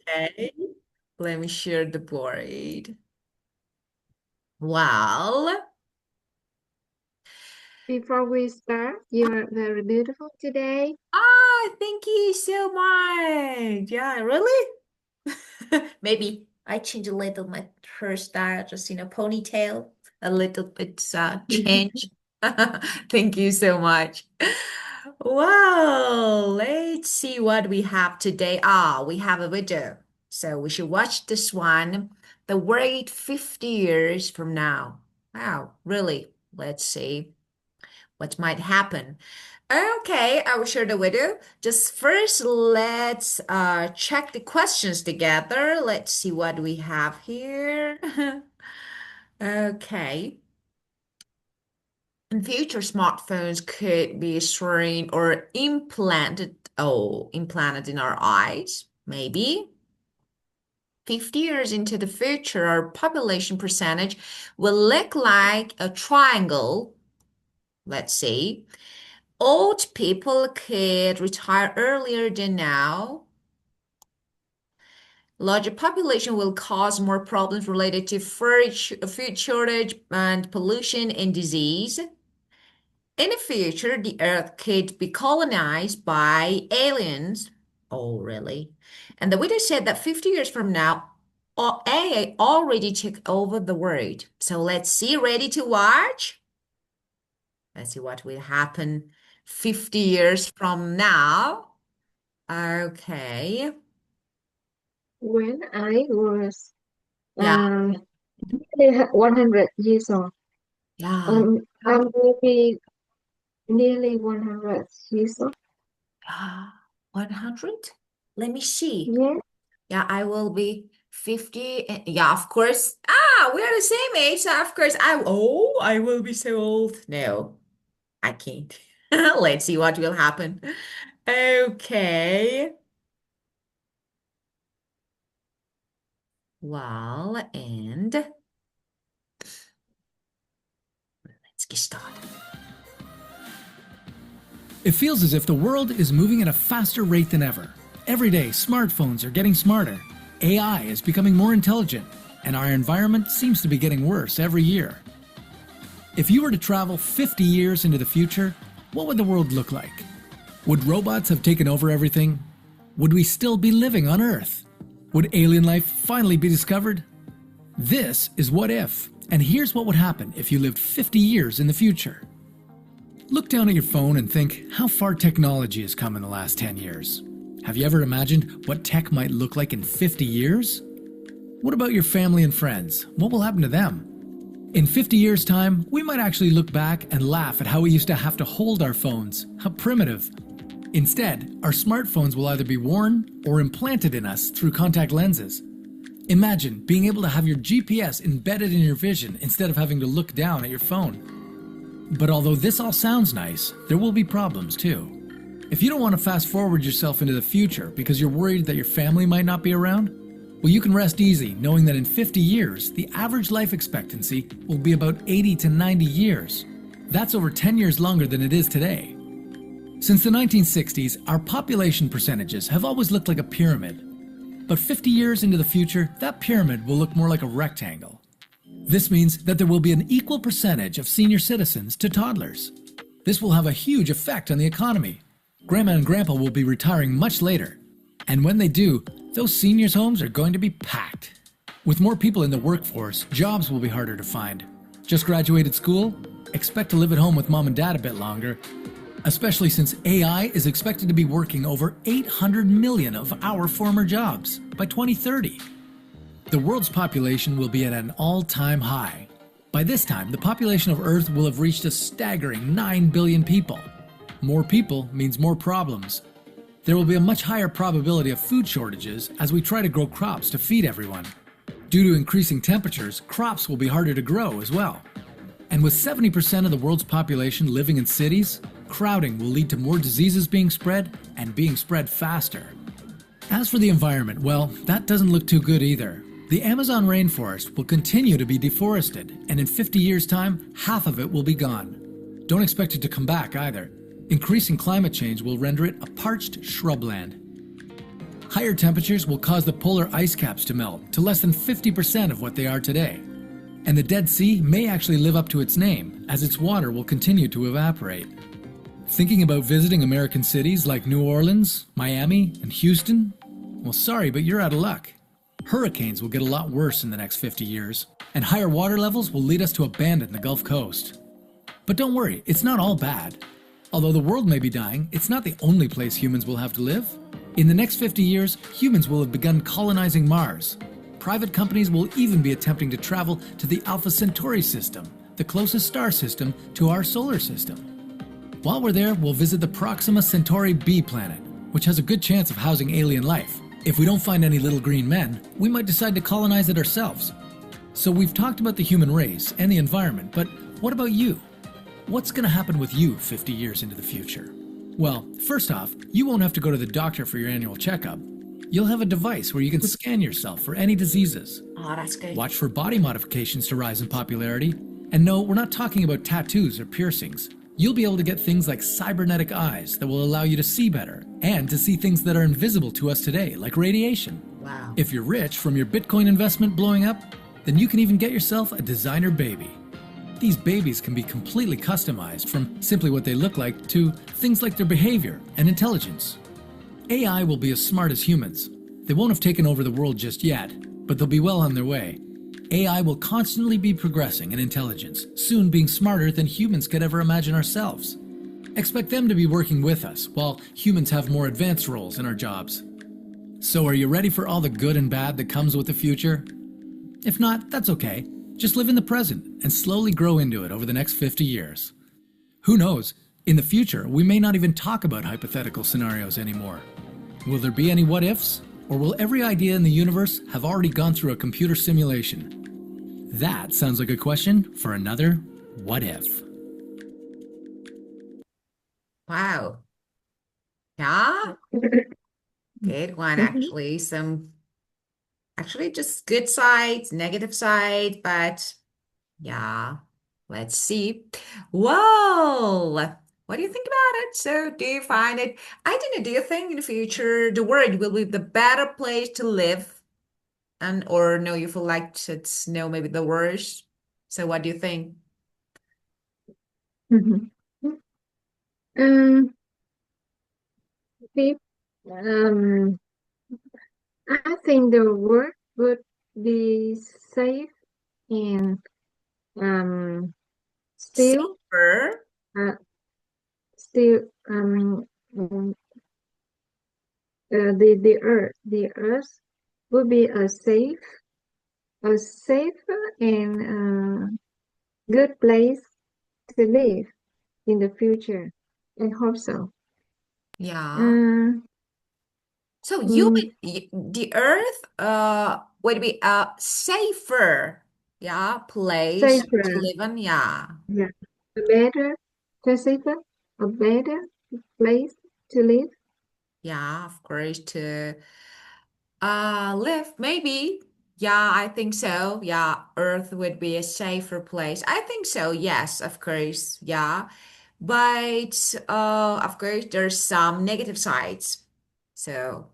Okay, let me share the board. Well, Before we start, you are very beautiful today. thank you so much. Yeah, really? Maybe I change a little my hairstyle, just ponytail, a little bit change. Thank you so much. Well, let's see what we have today. We have a video. So we should watch this one. The wait 50 years from now. Wow, really? Let's see what might happen. Okay, I will share the video. Just first, let's check the questions together. Let's see what we have here. Okay. In future, smartphones could be storing or implanted in our eyes, maybe. 50 years into the future, our population percentage will look like a triangle. Let's see. Old people could retire earlier than now. Larger population will cause more problems related to food shortage and pollution and disease. In the future, the Earth could be colonized by aliens. Oh, really? And the widow said that 50 years from now, AI already took over the world. So let's see, ready to watch? Let's see what will happen 50 years from now. Okay. When I was Yeah, uh, 100 years old, yeah, I will be nearly 100 years old. yeah. 100? Let me see. Yeah, Yeah, I will be 50. Yeah, of course. We are the same age. So of course, I will be so old. No, I can't. Let's see what will happen. Okay. Well, and let's get started. It feels as if the world is moving at a faster rate than ever. Every day, smartphones are getting smarter, AI is becoming more intelligent, and our environment seems to be getting worse every year. If you were to travel 50 years into the future, what would the world look like? Would robots have taken over everything? Would we still be living on Earth? Would alien life finally be discovered? This is What If, and here's what would happen if you lived 50 years in the future. Look down at your phone and think how far technology has come in the last 10 years. Have you ever imagined what tech might look like in 50 years? What about your family and friends? What will happen to them? In 50 years' time, we might actually look back and laugh at how we used to have to hold our phones. How primitive. Instead, our smartphones will either be worn or implanted in us through contact lenses. Imagine being able to have your GPS embedded in your vision instead of having to look down at your phone. But although this all sounds nice, there will be problems too. If you don't want to fast forward yourself into the future because you're worried that your family might not be around, well, you can rest easy knowing that in 50 years, the average life expectancy will be about 80 to 90 years. That's over 10 years longer than it is today. Since the 1960s, our population percentages have always looked like a pyramid. But 50 years into the future, that pyramid will look more like a rectangle. This means that there will be an equal percentage of senior citizens to toddlers. This will have a huge effect on the economy. Grandma and Grandpa will be retiring much later. And when they do, those seniors' homes are going to be packed. With more people in the workforce, jobs will be harder to find. Just graduated school? Expect to live at home with mom and dad a bit longer. Especially since AI is expected to be working over 800 million of our former jobs by 2030. The world's population will be at an all-time high. By this time, the population of Earth will have reached a staggering 9 billion people. More people means more problems. There will be a much higher probability of food shortages as we try to grow crops to feed everyone. Due to increasing temperatures, crops will be harder to grow as well. And with 70% of the world's population living in cities, crowding will lead to more diseases being spread and being spread faster. As for the environment, well, that doesn't look too good either. The Amazon rainforest will continue to be deforested, and in 50 years' time, half of it will be gone. Don't expect it to come back either. Increasing climate change will render it a parched shrubland. Higher temperatures will cause the polar ice caps to melt to less than 50% of what they are today. And the Dead Sea may actually live up to its name, as its water will continue to evaporate. Thinking about visiting American cities like New Orleans, Miami, and Houston? Well, sorry, but you're out of luck. Hurricanes will get a lot worse in the next 50 years, and higher water levels will lead us to abandon the Gulf Coast. But don't worry, it's not all bad. Although the world may be dying, it's not the only place humans will have to live. In the next 50 years, humans will have begun colonizing Mars. Private companies will even be attempting to travel to the Alpha Centauri system, the closest star system to our solar system. While we're there, we'll visit the Proxima Centauri B planet, which has a good chance of housing alien life. If we don't find any little green men, we might decide to colonize it ourselves. So we've talked about the human race and the environment, but what about you? What's going to happen with you 50 years into the future? Well, first off, you won't have to go to the doctor for your annual checkup. You'll have a device where you can scan yourself for any diseases. Oh, that's good. Watch for body modifications to rise in popularity. And no, we're not talking about tattoos or piercings. You'll be able to get things like cybernetic eyes that will allow you to see better and to see things that are invisible to us today, like radiation. Wow. If you're rich from your Bitcoin investment blowing up, then you can even get yourself a designer baby. These babies can be completely customized from simply what they look like to things like their behavior and intelligence. AI will be as smart as humans. They won't have taken over the world just yet, but they'll be well on their way. AI will constantly be progressing in intelligence, soon being smarter than humans could ever imagine ourselves. Expect them to be working with us, while humans have more advanced roles in our jobs. So are you ready for all the good and bad that comes with the future? If not, that's okay. Just live in the present and slowly grow into it over the next 50 years. Who knows? In the future, we may not even talk about hypothetical scenarios anymore. Will there be any what-ifs? Or will every idea in the universe have already gone through a computer simulation? That sounds like a question for another What If. Wow. Yeah, good one, actually. Actually, just good sides, negative side, but yeah, let's see. Whoa, what do you think about it? So, do you find it? I don't know. Do you think in the future the world will be the better place to live, and or no, you feel like it's no, maybe the worst? So, what do you think? Mhm. Um, if, um, I think the world would be safe and um, still, Safer. uh, still, the earth would be a safe and good place to live in the future. I hope so. Yeah. Uh, So mm, the Earth would be a safer, yeah, place to safer, live in. Yeah. yeah, a better, safer, a better place to live. Yeah, of course, to live, maybe. Yeah, I think so. Yeah, Earth would be a safer place. I think so. Yes, of course. Yeah. But of course, there's some negative sides. So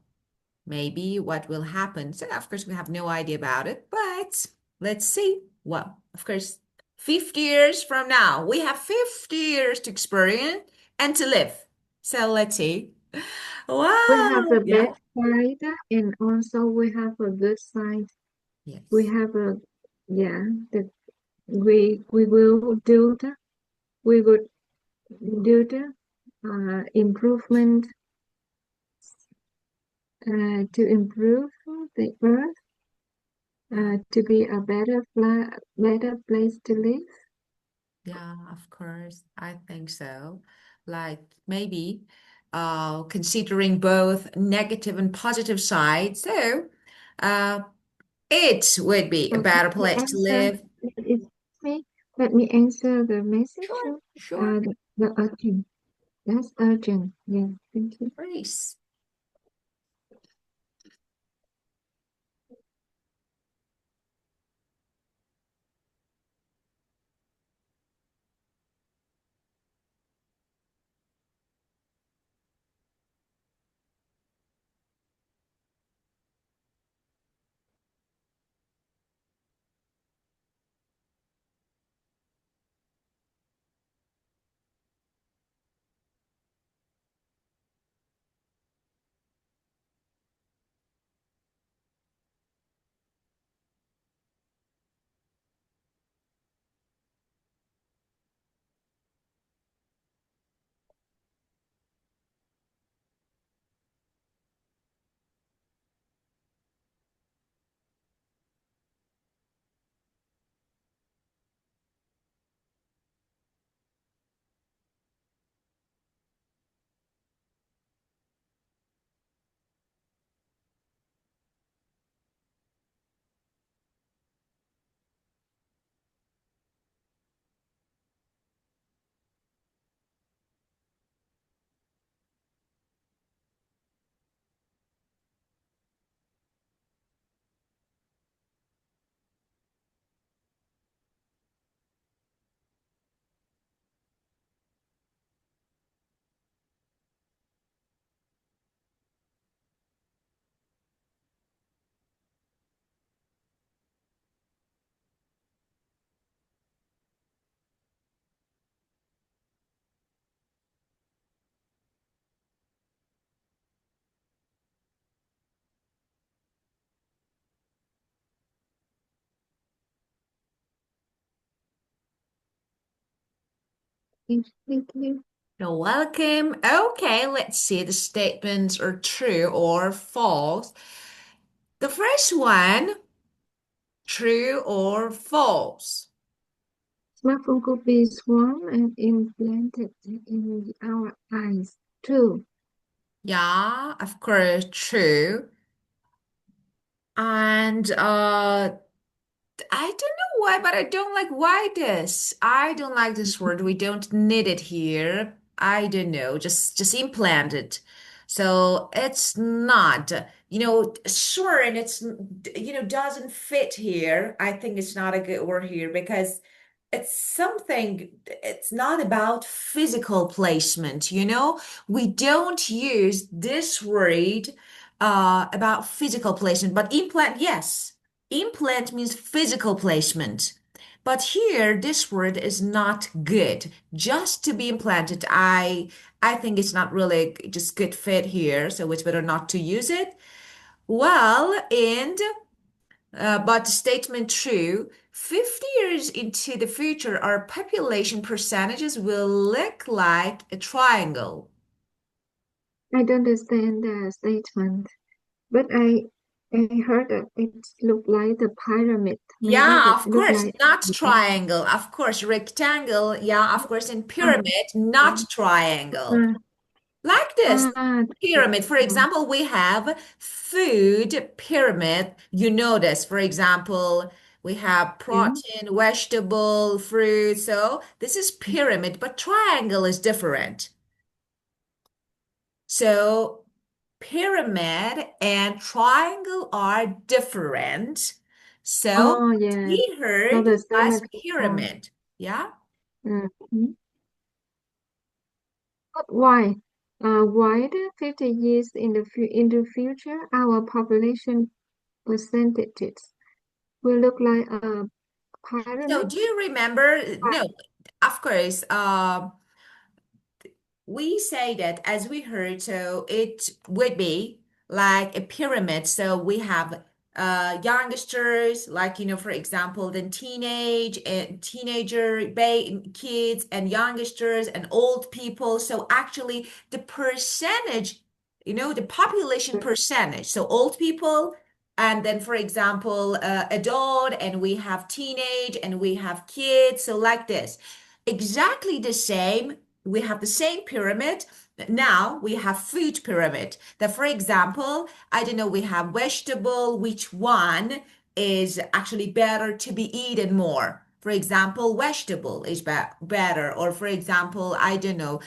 maybe what will happen. So, of course, we have no idea about it, but let's see. Well, of course, 50 years from now, we have 50 years to experience and to live. So, let's see. We have Wow. a Yeah. bad side and also we have a good side. We Yes. have a yeah, the we will do the we would do the improvement to improve the earth Yeah. to be a better place to live. Yeah, of course. I think so. Like maybe considering both negative and positive sides. So uh it would be a Okay, better the place to answer live. is me. Let me answer the message. Sure, sure. The urgent. That's urgent. Yeah, thank you. Please. Thank you. You're welcome. Okay, let's see. The statements are true or false. The first one, true or false? Smartphone could be sworn and implanted in our eyes. True. Yeah, of course, true. And I don't know why, but I don't like why this. I don't like this word. We don't need it here. I don't know. Just implant it. So it's not, sure, and it's, doesn't fit here. I think it's not a good word here because it's something, it's not about physical placement, We don't use this word about physical placement, but implant, yes. Implant means physical placement. But here, this word is not good. Just to be implanted, I think it's not really just good fit here, so it's better not to use it. Well, and but the statement true, 50 years into the future, our population percentages will look like a triangle. I don't understand the statement, but I heard that it looked like the pyramid. Maybe Yeah, it of looked course, like not triangle. Of course, rectangle. Yeah, of course, in uh, pyramid, not triangle. uh, Like this uh, pyramid, for uh, example, we have food pyramid. You know this. For example, we have yeah. protein, vegetable, fruit. So this is pyramid, but triangle is different. So pyramid and triangle are different. So Oh yes. we So heard the as statement is wrong. pyramid. Yeah. Mhm. But why? Why the 50 years in the future, our population percentages will look like a So pyramid? do you remember? No, of course. We say that as we heard, so it would be like a pyramid. So we have youngsters, like for example, then teenager, kids, and youngsters, and old people. So actually, the percentage, the population percentage. So old people. And then, for example, adult, and we have teenage, and we have kids. So, like this, exactly the same, we have the same pyramid. Now we have food pyramid. That, for example, I don't know, we have vegetable, which one is actually better to be eaten more? For example, vegetable is better. Or for example, I don't know,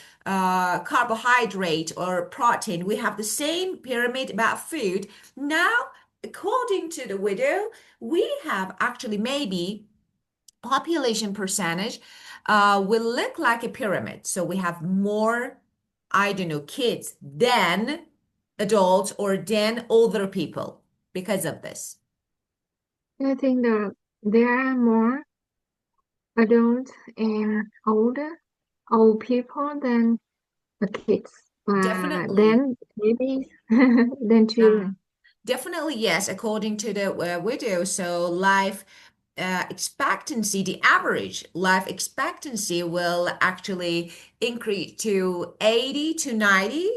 carbohydrate or protein. We have the same pyramid about food. Now, according to the widow, we have actually maybe population percentage will look like a pyramid. So we have more, I don't know, kids than adults or than older people because of this. I think that there are more adults and old people than the kids, but Definitely. then maybe than Yeah. children. Definitely, yes, according to the widow. So life expectancy, the average life expectancy will actually increase to 80 to 90,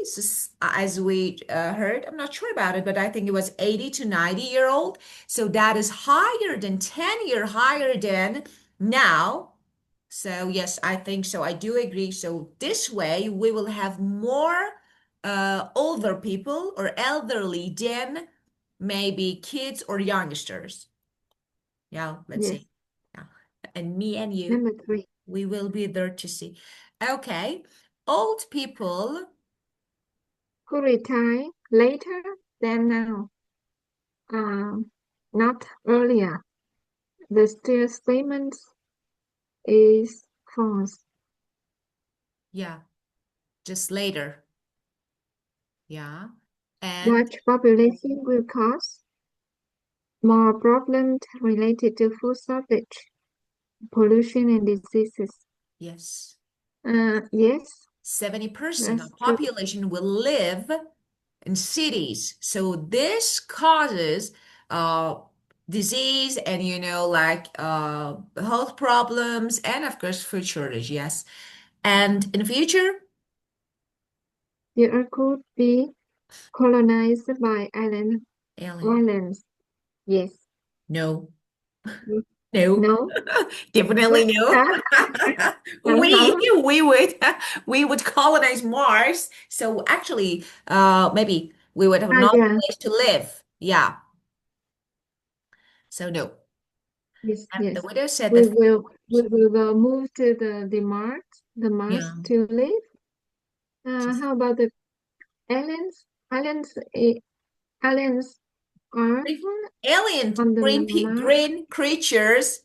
as we heard. I'm not sure about it, but I think it was 80 to 90-year old. So that is higher than 10-year higher than now. So yes, I think so. I do agree. So this way we will have more older people or elderly than maybe kids or youngsters. Yeah, let's Yes. see. Yeah. And me and you, Number three, we will be there to see. Okay. Old people, who retire later than now, um, not earlier. The still statement is false. yeah, just later. Yeah. And Large population will cause more problems related to food shortage, pollution, and diseases. yes, Yes, 70% that's of true. population will live in cities. So this causes uh, disease and like health problems and of course food shortage. Yes. And in the future, The Earth could be colonized by alien. aliens. Yes. No, no, No. definitely no. How? We How? we would we would colonize Mars. So actually, maybe we would have another Yeah. place to live. Yeah. So no. Yes. And the Yes. widow said We that. will. We will move to the Mars. The Mars Yeah. to live. Just How about the aliens? Aliens are alien on the Mars. green creatures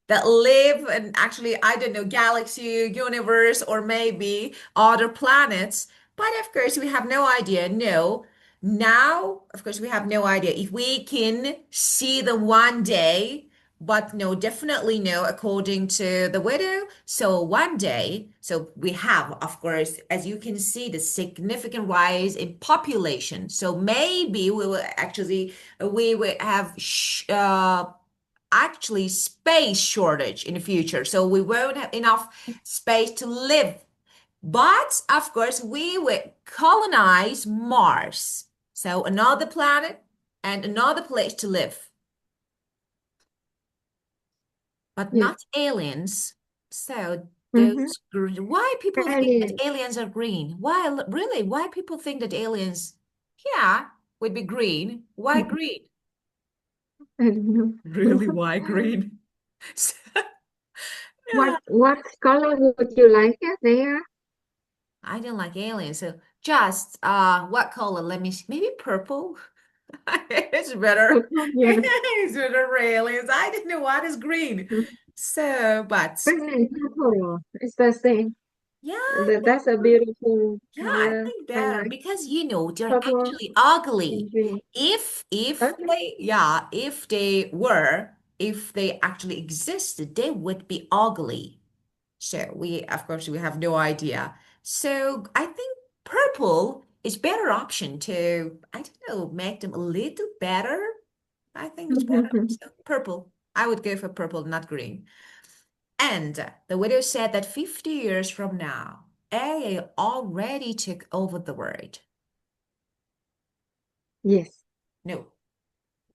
that live in actually, I don't know, galaxy, universe, or maybe other planets. But of course, we have no idea. No. Now, of course, we have no idea if we can see them one day. But no, definitely no, according to the widow. So one day, so we have, of course, as you can see, the significant rise in population. So maybe we will have actually space shortage in the future. So we won't have enough space to live. But of course, we will colonize Mars. So another planet and another place to live, but Yes. not aliens. So Mm-hmm. why people think that Aliens. aliens are green? Why really? Why people think that aliens, yeah, would be green? Why green? I don't know. Really, why green? Yeah, What color would you like it there? I don't like aliens. So just what color? Let me see. Maybe purple. It's better. Purple, yeah. It's better for aliens. I didn't know what is green. So, but Green and purple. It's the same. yeah, That's a beautiful yeah, I color. think I better like because they're purple actually ugly. and green. If Okay. they if they actually existed, they would be ugly. So we, of course, we have no idea. So I think purple is better option to, I don't know, make them a little better. I think it's better. So purple. I would go for purple, not green. And the widow said that 50 years from now, AI already took over the world. Yes. No,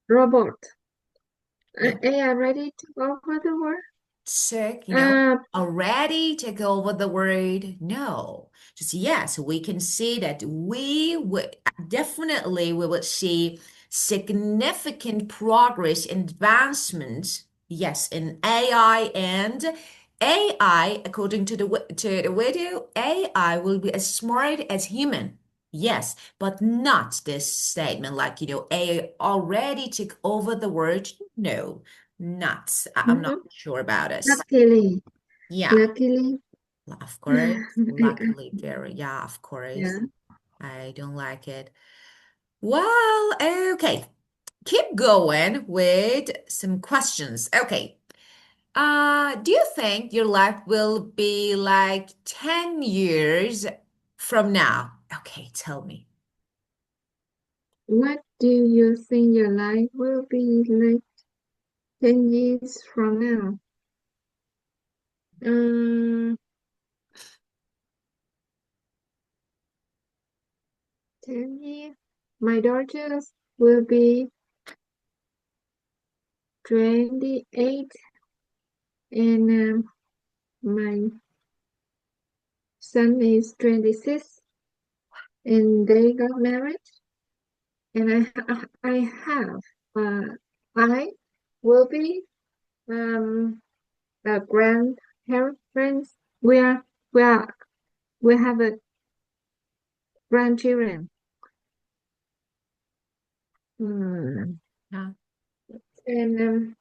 Robot. no. AI ready to go for the world? Sick, Uh, already take over the world? No. Just yes, we can see that we would see significant progress and advancement, yes, in AI and AI, according to to the video, AI will be as smart as human. Yes, but not this statement like, AI already took over the world. No. Not. I'm not mhm. sure about this. Luckily, Yeah, luckily, of course. I- Luckily, very, yeah, of course. yeah. I don't like it. Well, okay. Keep going with some questions. Okay. Do you think your life will be like 10 years from now? Okay, tell me. What do you think your life will be like 10 years from now? Um, 10 years. My daughters will be 28 and my son is 26 and they got married and I have I will be a grandparents. We are we have a grandchildren. Hmm. Yeah. And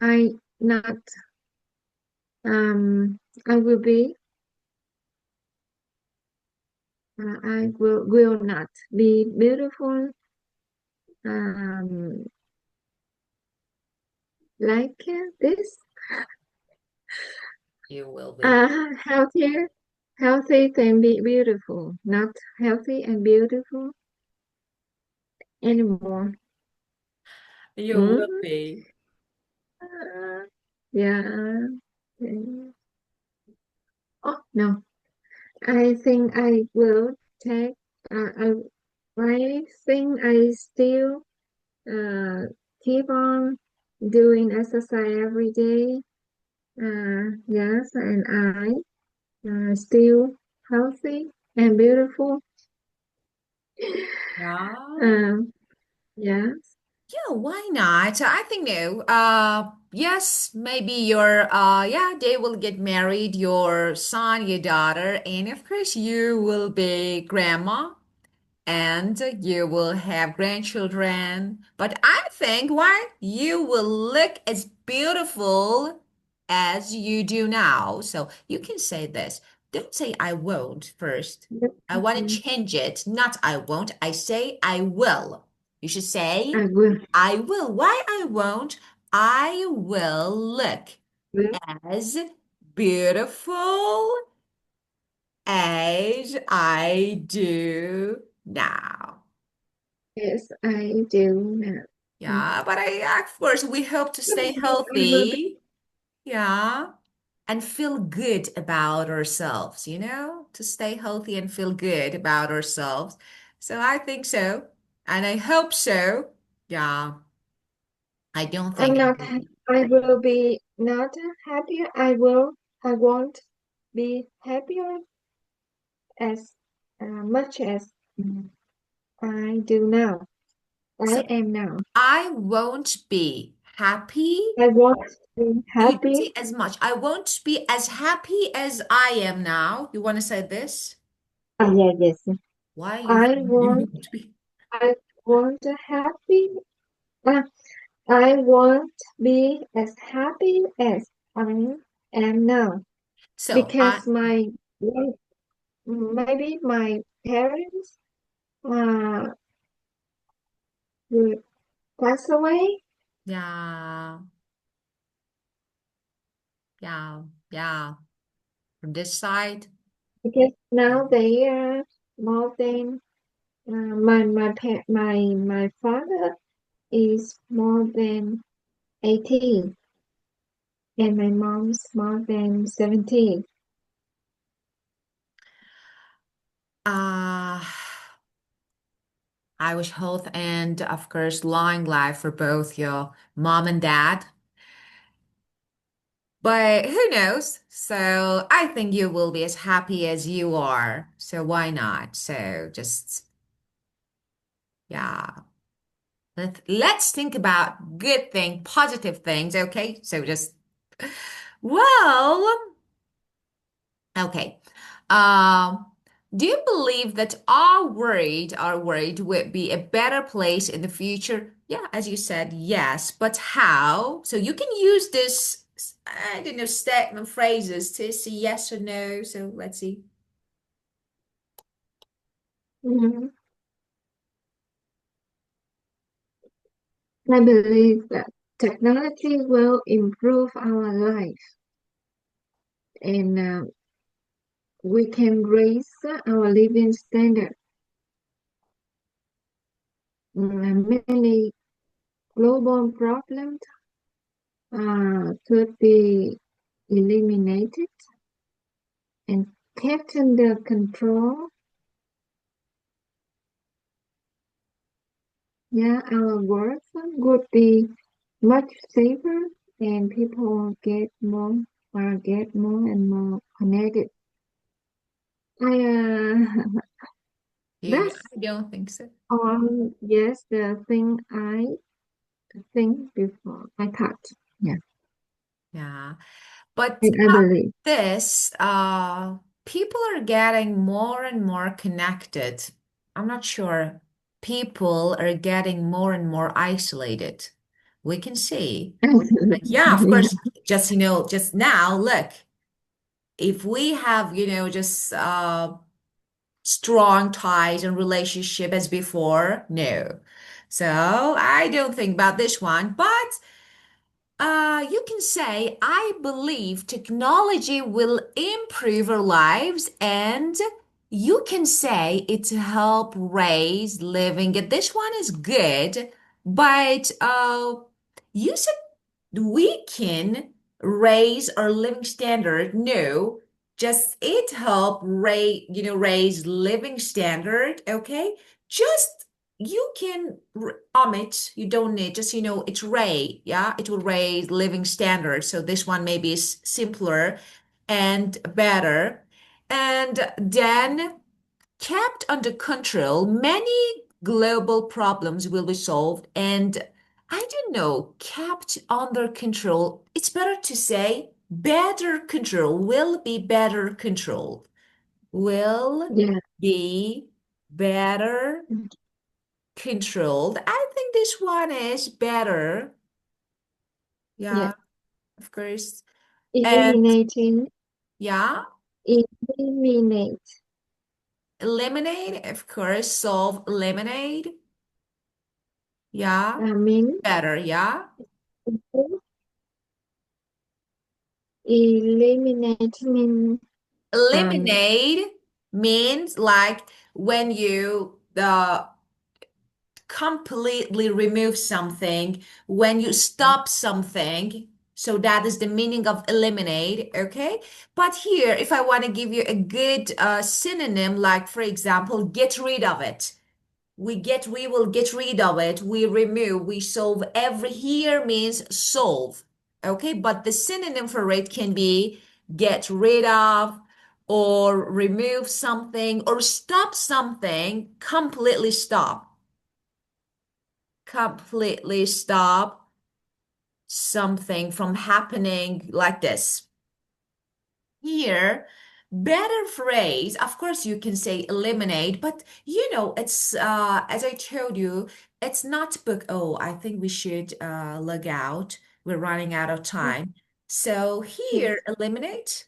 I not I will be I will not be beautiful um like this You will be. healthier healthy can be beautiful, not healthy and beautiful anymore. You will Mhm. be. Uh, yeah, Okay. Oh, no. I think I will take, I think I still keep on doing exercise every day. Yes, and I still healthy and beautiful. Yeah. Um, yes, Yeah, why not? So I think no. Yes, maybe your yeah, they will get married, your son, your daughter, and of course you will be grandma and you will have grandchildren. But I think why you will look as beautiful as you do now. So you can say this. Don't say I won't first. yep, I want to mhm. change it. Not I won't. I say I will. You should say I will. I will. Why I won't? I will look Will. as beautiful as I do now. Yes, I do now. Mm. Yeah, but of course, we hope to stay I will be. healthy. Yeah, and feel good about ourselves, to stay healthy and feel good about ourselves. So I think so, and I hope so. Yeah, I don't I'm think I not. will be. I will be not happier. I will. I won't be happier as much as I do now. So I am now. I won't be happy. I want to be You don't happy. say as much. I won't be as happy as I am now. You want to say this? Yeah, yes. Why you I think you want. won't be? I want to happy. Uh, I want to be as happy as I am now So I, because maybe my parents uh will pass away yeah, yeah, yeah. From this side, because yeah. now they are more than my father is more than 18 and my mom's more than 17. Uh, I wish health and, of course, long life for both your mom and dad. But who knows? So I think you will be as happy as you are. So why not? So just, yeah. Let's think about good thing, positive things, okay? So just, well, okay. Um, do you believe that our world would be a better place in the future? Yeah, as you said, yes. But how? So you can use this, I don't know, statement phrases to say yes or no. So let's see. Mhm. I believe that technology will improve our life and we can raise our living standard. Many global problems could be eliminated and kept under control. Yeah, our world would be much safer and people get more and more connected. I Yeah, that's I don't think so. all yes the thing I think before I thought. Yeah, Yeah. But and I believe. this, people are getting more and more connected. I'm not sure. People are getting more and more isolated. We can see. Like, yeah, of Yeah. course, just, just now, look, if we have, just strong ties and relationship as before, no. So I don't think about this one, but you can say, I believe technology will improve our lives, and you can say it help raise living. This one is good, but you said we can raise our living standard. No, just it help raise living standard. Okay, just you can omit. You don't need just it's Ray. Yeah, it will raise living standard. So this one maybe is simpler and better. And then kept under control, many global problems will be solved. And I don't know, kept under control. It's better to say better control, will be better controlled, will Yeah. be better controlled. I think this one is better. Yeah. Yeah, of course. And Eliminating. yeah, Eliminate. eliminate, of course, solve, eliminate. Yeah, Mean. better. Yeah. Eliminate mean Eliminate means like when you completely remove something, when you stop something. So that is the meaning of eliminate, okay? But here, if I want to give you a good synonym, like for example, get rid of it. We will get rid of it, we remove, we solve. Every here means solve, okay? But the synonym for it can be get rid of, or remove something, or stop something, completely stop something from happening, like this. Here, better phrase, of course, you can say eliminate, but it's as I told you, it's not book. Oh, I think we should log out. We're running out of time. So yes. here, eliminate,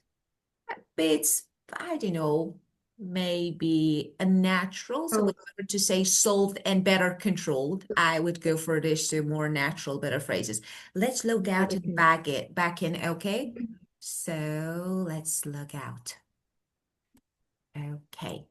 it's, I don't know, maybe a natural. So Oh, we prefer to say solved and better controlled. I would go for this to more natural, better phrases. Let's log out and okay. back in, okay? So let's log out. Okay.